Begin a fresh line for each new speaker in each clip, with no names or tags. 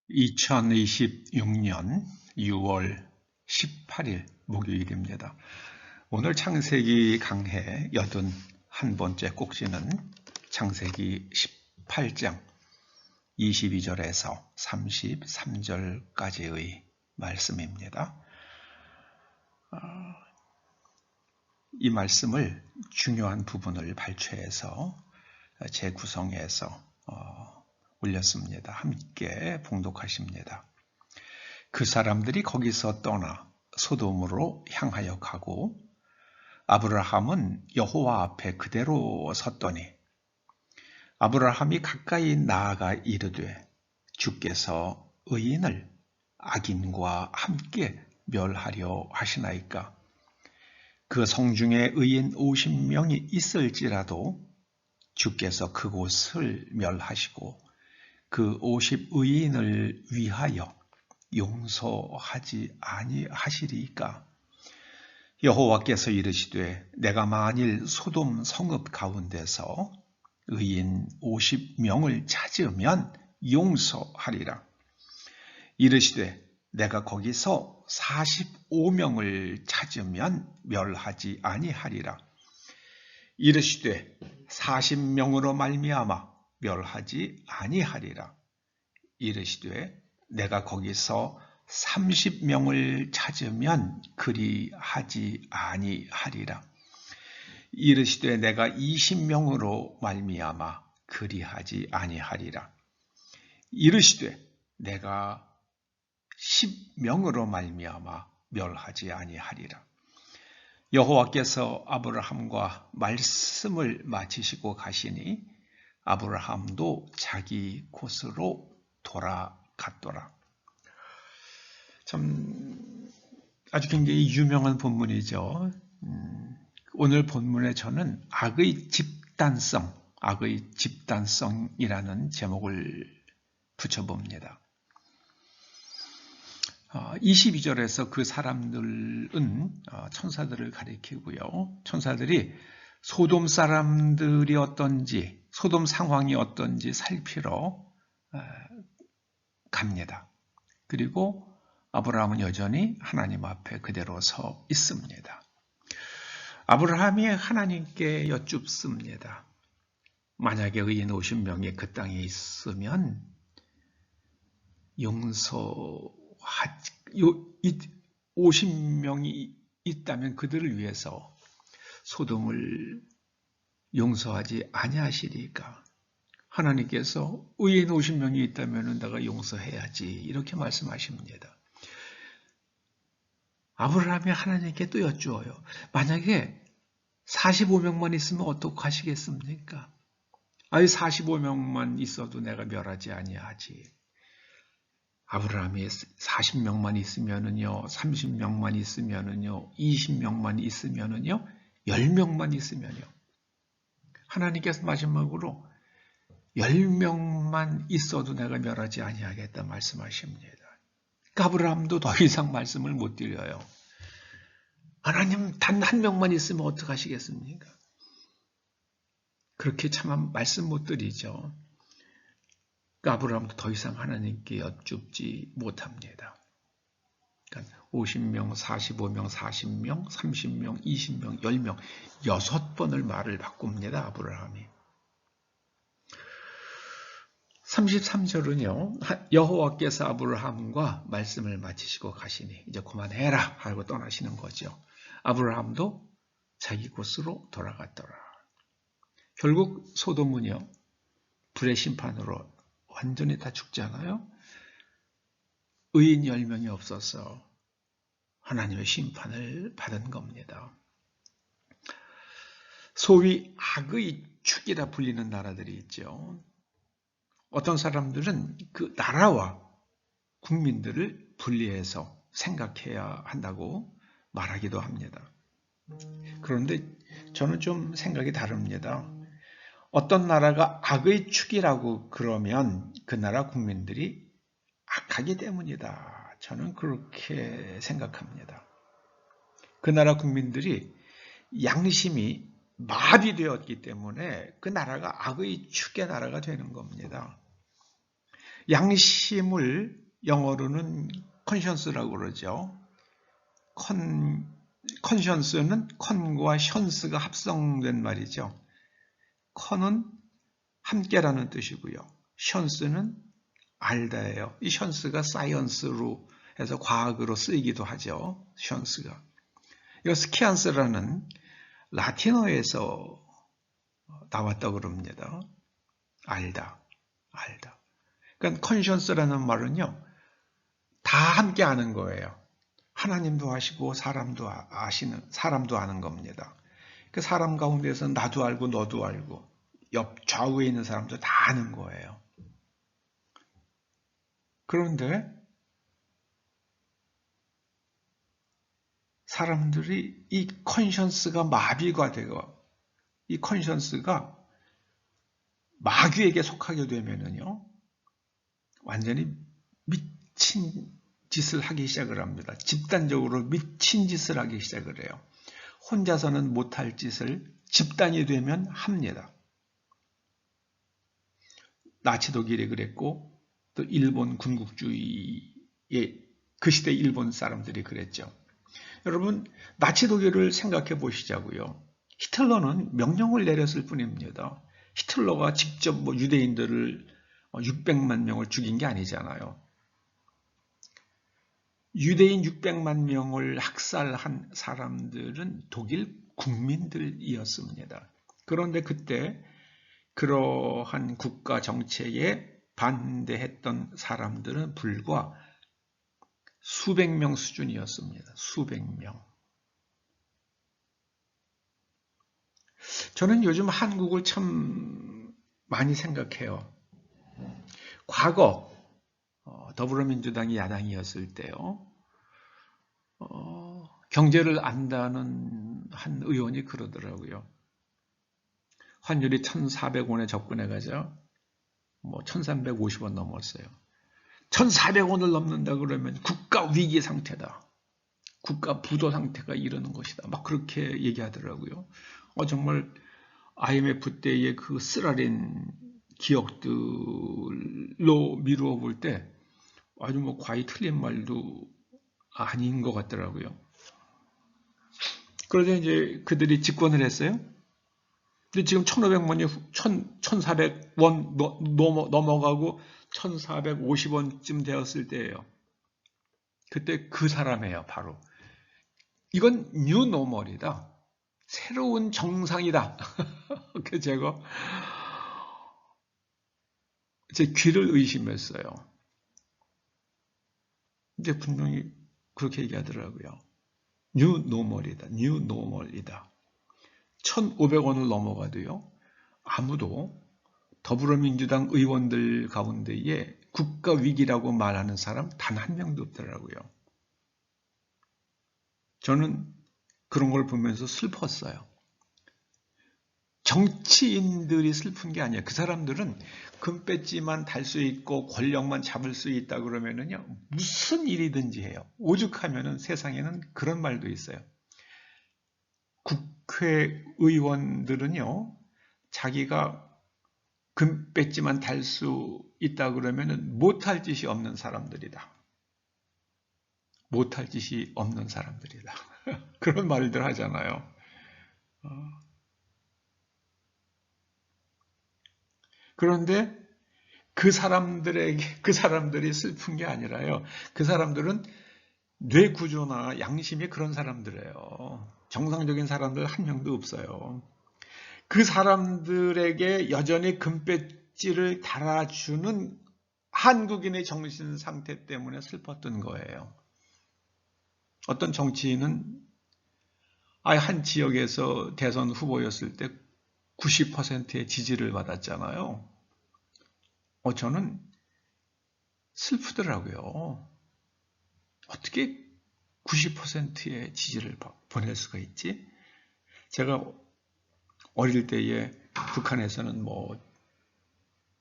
2026년 6월 18일 목요일입니다. 오늘 창세기 강해 81번째 꼭지는 창세기 18장 22절에서 33절까지의 말씀입니다. 이 말씀을 중요한 부분을 발췌해서 재구성해서 올렸습니다. 함께 봉독하십니다. 그 사람들이 거기서 떠나 소돔으로 향하여 가고 아브라함은 여호와 앞에 그대로 섰더니 아브라함이 가까이 나아가 이르되 주께서 의인을 악인과 함께 멸하려 하시나이까. 그 성중에 의인 50명이 있을지라도 주께서 그곳을 멸하시고 그 50의인을 위하여 용서하지 아니하시리이까. 여호와께서 이르시되 내가 만일 소돔 성읍 가운데서 의인 50명을 찾으면 용서하리라. 이르시되 내가 거기서 45명을 찾으면 멸하지 아니하리라. 이르시되 40명으로 말미암아 멸하지 아니하리라. 이르시되 내가 거기서 30명을 찾으면 그리하지 아니하리라. 이르시되 내가 20명으로 말미암아 그리하지 아니하리라. 이르시되 내가 10명으로 말미암아 멸하지 아니하리라. 여호와께서 아브라함과 말씀을 마치시고 가시니 아브라함도 자기 곳으로 돌아갔더라. 참 아주 굉장히 유명한 본문이죠. 오늘 본문에 저는 악의 집단성이라는 제목을 붙여봅니다. 22절에서 그 사람들은 천사들을 가리키고요. 천사들이 소돔 사람들이 어떤지, 소돔 상황이 어떤지 살피러 갑니다. 그리고 아브라함은 여전히 하나님 앞에 그대로 서 있습니다. 아브라함이 하나님께 여쭙습니다. 만약에 의인 50명이 그 땅에 있으면 50명이 있다면 그들을 위해서 소돔을 용서하지 아니하시리까. 하나님께서 의인 50명이 있다면 내가 용서해야지 이렇게 말씀하십니다. 아브라함이 하나님께 또 여쭈어요. 만약에 45명만 있으면 어떡하시겠습니까? 45명만 있어도 내가 멸하지 아니하지. 아브라함이 40명만 있으면은요, 30명만 있으면은요, 20명만 있으면은요, 10명만 있으면요. 하나님께서 마지막으로 10명만 있어도 내가 멸하지 아니하겠다 말씀하십니다. 아브라함도 더 이상 말씀을 못 드려요. 하나님 단 한 명만 있으면 어떡하시겠습니까? 그렇게 참 말씀 못 드리죠. 아브라함도 더 이상 하나님께 여쭙지 못합니다. 그러니까 50명, 45명, 40명, 30명, 20명, 10명 6번을 말을 바꿉니다. 아브라함이. 33절은요. 여호와께서 아브라함과 말씀을 마치시고 가시니 이제 그만해라 하고 떠나시는 거죠. 아브라함도 자기 곳으로 돌아갔더라. 결국 소돔은요. 불의 심판으로 완전히 다 죽잖아요. 의인 10명이 없어서 하나님의 심판을 받은 겁니다. 소위 악의 축이라 불리는 나라들이 있죠. 어떤 사람들은 그 나라와 국민들을 분리해서 생각해야 한다고 말하기도 합니다. 그런데 저는 좀 생각이 다릅니다. 어떤 나라가 악의 축이라고 그러면 그 나라 국민들이 악하기 때문이다. 저는 그렇게 생각합니다. 그 나라 국민들이 양심이 마비되었기 때문에 그 나라가 악의 축의 나라가 되는 겁니다. 양심을 영어로는 conscience라고 그러죠. conscience는 con과 sense가 합성된 말이죠. con은 함께라는 뜻이고요. sense는 알다예요. 이 sense가 science로 해서 과학으로 쓰이기도 하죠. sense가. 이 science라는 라틴어에서 나왔다고 그럽니다. 알다. 그러니까 conscience라는 말은요, 다 함께 아는 거예요. 하나님도 아시고 사람도 아는 겁니다. 그 사람 가운데서 나도 알고 너도 알고 옆 좌우에 있는 사람도 다 아는 거예요. 그런데 사람들이 이 컨션스가 마비가 되고 이 컨션스가 마귀에게 속하게 되면은요, 완전히 미친 짓을 하기 시작을 합니다. 집단적으로 미친 짓을 하기 시작을 해요. 혼자서는 못할 짓을 집단이 되면 합니다. 나치 독일이 그랬고 또 일본 군국주의의 그 시대 일본 사람들이 그랬죠. 여러분, 나치 독일을 생각해 보시자고요. 히틀러는 명령을 내렸을 뿐입니다. 히틀러가 직접 유대인들을 600만 명을 죽인 게 아니잖아요. 유대인 600만 명을 학살한 사람들은 독일 국민들이었습니다. 그런데 그때 그러한 국가 정책에 반대했던 사람들은 불과 수백 명 수준이었습니다. 수백 명. 저는 요즘 한국을 참 많이 생각해요. 과거 더불어민주당이 야당이었을 때요. 경제를 안다는 한 의원이 그러더라고요. 환율이 1,400원에 접근해가죠. 1,350원 넘었어요. 1,400원을 넘는다 그러면 국가 위기 상태다. 국가 부도 상태가 이르는 것이다. 막 그렇게 얘기하더라고요. 정말 IMF 때의 그 쓰라린 기억들로 미루어 볼 때 아주 과히 틀린 말도 아닌 것 같더라고요. 그러자 이제 그들이 집권을 했어요. 근데 지금 1,500원이 1,400원 넘어가고 1,450원쯤 되었을 때예요. 그때 그 사람이에요, 바로. 이건 뉴노멀이다. 새로운 정상이다. 그 제가 제 귀를 의심했어요. 근데 분명히 그렇게 얘기하더라고요. 뉴노멀이다. 뉴노멀이다. 1,500원을 넘어가도요. 아무도 더불어민주당 의원들 가운데에 국가 위기라고 말하는 사람 단 한 명도 없더라고요. 저는 그런 걸 보면서 슬펐어요. 정치인들이 슬픈 게 아니에요. 그 사람들은 금배지만 달 수 있고 권력만 잡을 수 있다 그러면은요, 무슨 일이든지 해요. 오죽하면은 세상에는 그런 말도 있어요. 국회의원들은요, 자기가 금배지만 달 수 있다 그러면은 못할 짓이 없는 사람들이다. 못할 짓이 없는 사람들이다. 그런 말들 하잖아요. 그런데 그 사람들이 슬픈 게 아니라요. 그 사람들은 뇌 구조나 양심이 그런 사람들이에요. 정상적인 사람들 한 명도 없어요. 그 사람들에게 여전히 금배지를 달아주는 한국인의 정신 상태 때문에 슬펐던 거예요. 어떤 정치인은 한 지역에서 대선 후보였을 때 90%의 지지를 받았잖아요. 저는 슬프더라고요. 어떻게 90%의 지지를 보낼 수가 있지? 제가 어릴 때에 북한에서는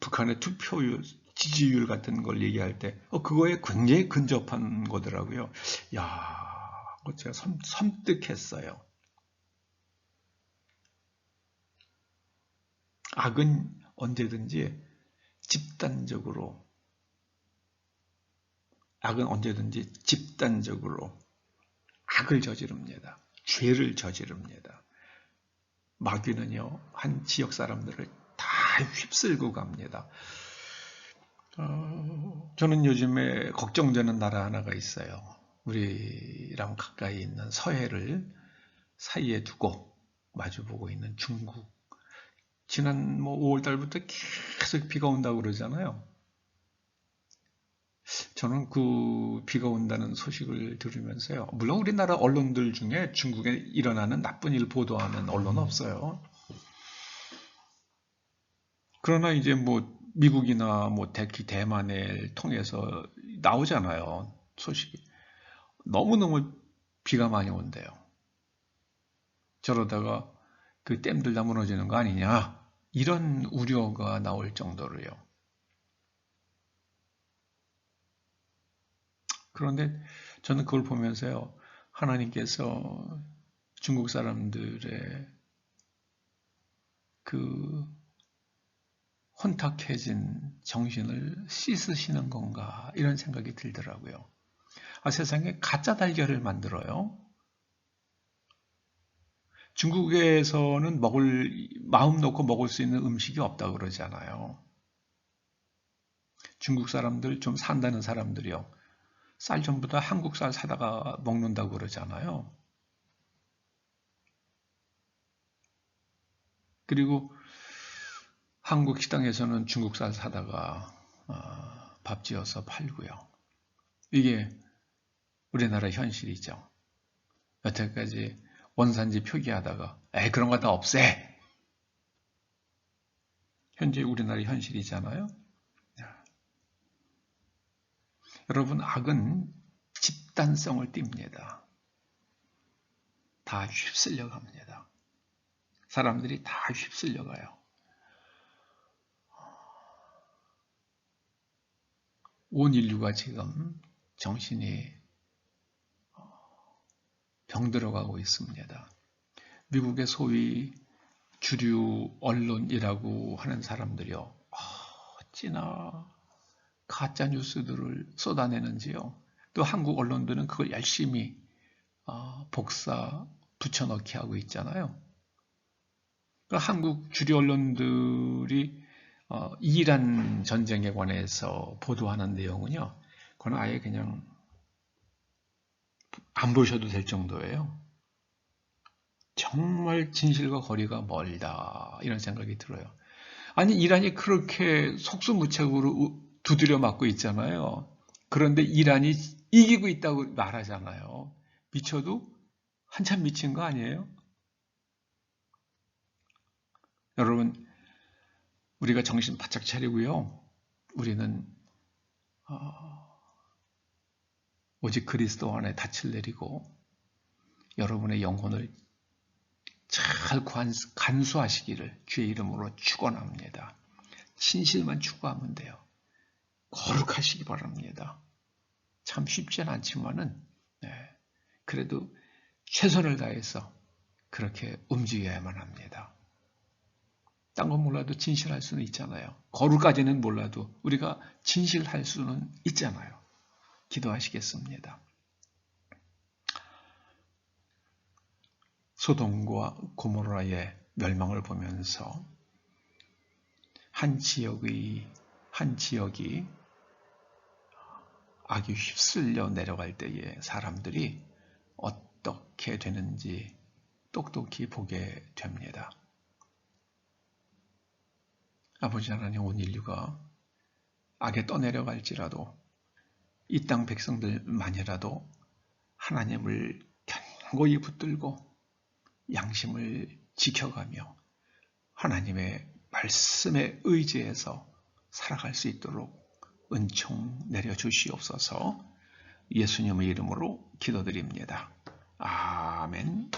북한의 투표율, 지지율 같은 걸 얘기할 때 그거에 굉장히 근접한 거더라고요. 제가 섬뜩했어요. 악은 언제든지 집단적으로 악은 언제든지 집단적으로 악을 저지릅니다. 죄를 저지릅니다. 마귀는요, 한 지역 사람들을 다 휩쓸고 갑니다. 저는 요즘에 걱정되는 나라 하나가 있어요. 우리랑 가까이 있는 서해를 사이에 두고 마주보고 있는 중국. 지난 5월 달부터 계속 비가 온다고 그러잖아요. 저는 그 비가 온다는 소식을 들으면서요. 물론 우리나라 언론들 중에 중국에 일어나는 나쁜 일 보도하는 언론은 없어요. 그러나 이제 뭐 미국이나 뭐 대만을 통해서 나오잖아요. 소식이. 너무너무 비가 많이 온대요. 저러다가 그 댐들 다 무너지는 거 아니냐. 이런 우려가 나올 정도로요. 그런데 저는 그걸 보면서요. 하나님께서 중국 사람들의 그 혼탁해진 정신을 씻으시는 건가 이런 생각이 들더라고요. 세상에 가짜 달걀을 만들어요. 중국에서는 마음 놓고 먹을 수 있는 음식이 없다고 그러잖아요. 중국 사람들 좀 산다는 사람들이요. 쌀 전부 다 한국 쌀 사다가 먹는다고 그러잖아요. 그리고 한국 식당에서는 중국 쌀 사다가 밥 지어서 팔고요. 이게 우리나라 현실이죠. 여태까지 원산지 표기하다가 그런 거 다 없애. 현재 우리나라 현실이잖아요. 여러분, 악은 집단성을 띱니다. 다 휩쓸려 갑니다. 사람들이 다 휩쓸려 가요. 온 인류가 지금 정신이 병들어가고 있습니다. 미국의 소위 주류 언론이라고 하는 사람들이요. 어찌나 가짜 뉴스들을 쏟아내는지요. 또 한국 언론들은 그걸 열심히 복사 붙여넣기 하고 있잖아요. 그러니까 한국 주류 언론들이 이란 전쟁에 관해서 보도하는 내용은요. 그건 아예 그냥 안 보셔도 될 정도예요. 정말 진실과 거리가 멀다 이런 생각이 들어요. 아니 이란이 그렇게 속수무책으로 두드려 맞고 있잖아요. 그런데 이란이 이기고 있다고 말하잖아요. 미쳐도 한참 미친 거 아니에요? 여러분, 우리가 정신 바짝 차리고요. 우리는 오직 그리스도 안에 닻을 내리고 여러분의 영혼을 잘 간수하시기를 주의 이름으로 축원합니다. 진실만 추구하면 돼요. 거룩하시기 바랍니다. 참 쉽진 않지만은 그래도 최선을 다해서 그렇게 움직여야만 합니다. 딴 건 몰라도 진실할 수는 있잖아요. 거룩까지는 몰라도 우리가 진실할 수는 있잖아요. 기도하시겠습니다. 소돔과 고모라의 멸망을 보면서 한 지역이 악이 휩쓸려 내려갈 때에 사람들이 어떻게 되는지 똑똑히 보게 됩니다. 아버지 하나님, 온 인류가 악에 떠내려갈지라도 이 땅 백성들만이라도 하나님을 견고히 붙들고 양심을 지켜가며 하나님의 말씀에 의지해서 살아갈 수 있도록 은총 내려주시옵소서. 예수님의 이름으로 기도드립니다. 아멘.